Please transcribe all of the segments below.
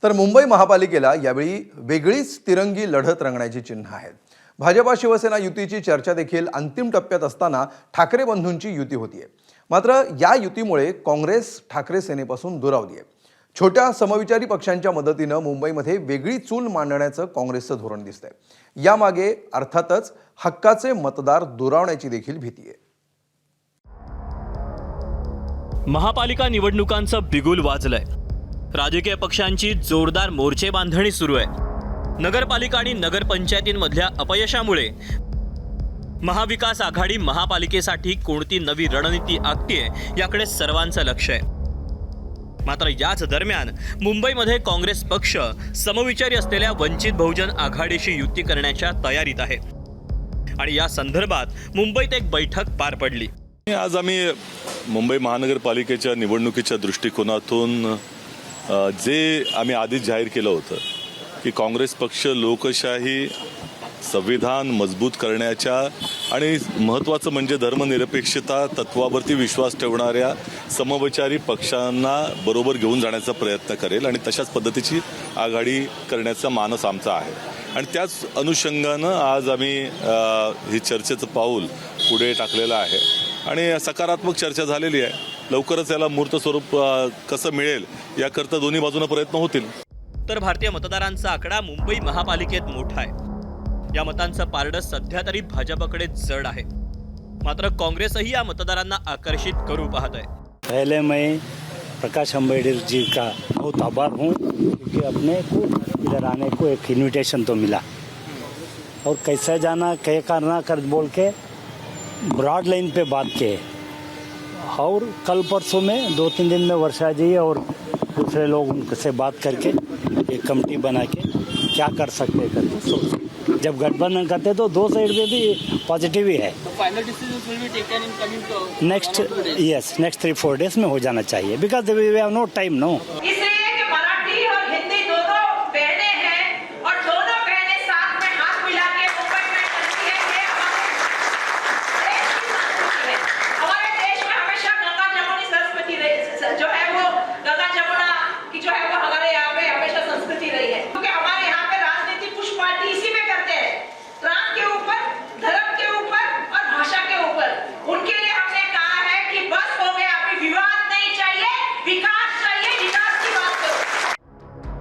तर मुंबई महापालिकेला यावेळी वेगळीच तिरंगी लढत रंगण्याची चिन्ह आहेत। भाजपा शिवसेना युतीची चर्चा देखील अंतिम टप्प्यात असताना ठाकरे बंधूंची युती होतीये। मात्र या युतीमुळे काँग्रेस ठाकरे सेनेपासून दुरावली आहे। छोट्या समविचारी पक्षांच्या मदतीने मुंबईमध्ये वेगळी चूल मांडण्याचं काँग्रेसचं धोरण दिसतंय। यामागे अर्थातच हक्काचे मतदार दुरावण्याची देखील भीती आहे। महापालिका निवडणुकांचं बिगुल वाजलंय। राजकीय पक्षांची जोरदार मोर्चे बांधणी सुरू आहे। नगरपालिका आणि नगरपंचायतींमधल्या अपयशामुळे महाविकास आघाडी महापालिकेसाठी कोणती नवी रणनीती आखतेय याकडे सर्वांचं लक्ष आहे। मात्र याच दरम्यान मुंबईमध्ये काँग्रेस पक्ष समविचारी असलेल्या वंचित बहुजन आघाडीशी युती करण्याच्या तयारीत आहे आणि या संदर्भात मुंबईत एक बैठक पार पडली। आज आम्ही मुंबई महानगरपालिकेच्या निवडणुकीच्या दृष्टिकोनातून जे आम्ही आधीच जाहीर केलं होतं की काँग्रेस पक्ष लोकशाही संविधान मजबूत करण्याच्या आणि महत्त्वाचं म्हणजे धर्मनिरपेक्षता तत्वावरती विश्वास ठेवणाऱ्या समविचारी पक्षांना बरोबर घेऊन जाण्याचा प्रयत्न करेल आणि तशाच पद्धतीची आघाडी करण्याचा मानस आमचा आहे। आणि त्याच अनुषंगानं आज आम्ही ही चर्चेचं पाऊल पुढे टाकलेलं आहे आणि सकारात्मक चर्चा झालेली आहे। लवकरच याला मूर्त स्वरूप कसं मिळेल याकरता दोन्ही बाजूने प्रयत्न होतील। तर भारतीय मतदारांचा आकडा मुंबई महापालिकेत मोठा आहे। या मतांचं पारडं सध्या तरी भाजपकडे जड आहे। मात्र काँग्रेसही या मतदारांना आकर्षित करू पाहत आहे। पहले मैं प्रकाश आंबेडकर जी का बहुत आभार हूँ क्योंकि अपने को इधर आने को एक इनविटेशन तो मिला और कैसे जाना क्या करना कर बोल के ब्रॉड लाइन पे बात किए और कल परसों में 2-3 दिन में वर्षा जी और दूसरे लोग उनसे बात करके एक कमेटी बना के क्या कर सकते करके सोच। जब गठबंधन करते तो दो साइड में भी पॉजिटिव ही है। नेक्स्ट 3-4 डेज में हो जाना चाहिए because we have no time no.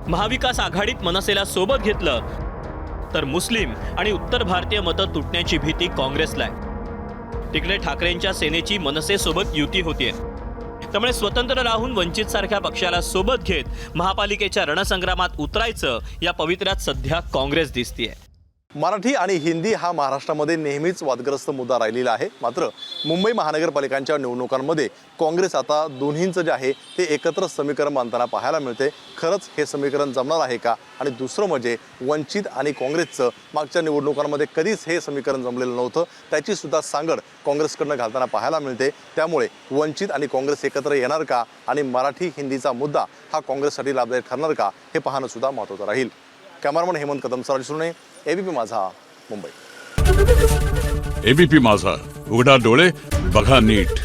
महाविकास आघाडीत मनसेला सोबत घेतलं तर मुस्लिम आणि उत्तर भारतीय मतं तुटण्याची भीती काँग्रेसला आहे। तिकडे ठाकरेंच्या सेनेची मनसे सोबत युती होतीये, त्यामुळे स्वतंत्र राहून वंचित सारख्या पक्षाला सोबत घेत महापालिकेच्या रणसंग्रामात उतरायचं या पवित्र्यात सध्या काँग्रेस दिसतीये। मराठी आणि हिंदी हा महाराष्ट्रामध्ये नेहमीच वादग्रस्त मुद्दा राहिलेला आहे। मात्र मुंबई महानगरपालिकांच्या निवडणुकांमध्ये काँग्रेस आता दोन्हींचं जे आहे ते एकत्र समीकरण बांधताना पाहायला मिळते। खरंच हे समीकरण जमणार आहे का? आणि दुसरं म्हणजे वंचित आणि काँग्रेसचं मागच्या निवडणुकांमध्ये कधीच हे समीकरण जमलेलं नव्हतं, त्याची सुद्धा सांगड काँग्रेसकडनं घालताना पाहायला मिळते। त्यामुळे वंचित आणि काँग्रेस एकत्र येणार का आणि मराठी हिंदीचा मुद्दा हा काँग्रेससाठी लाभदायक ठरणार का हे पाहणं सुद्धा महत्त्वाचं राहील। कॅमेरामन हेमंत कदम सुने एबीपी माझा मुंबई। एबीपी माझा उघडा डोळे बघा नीट।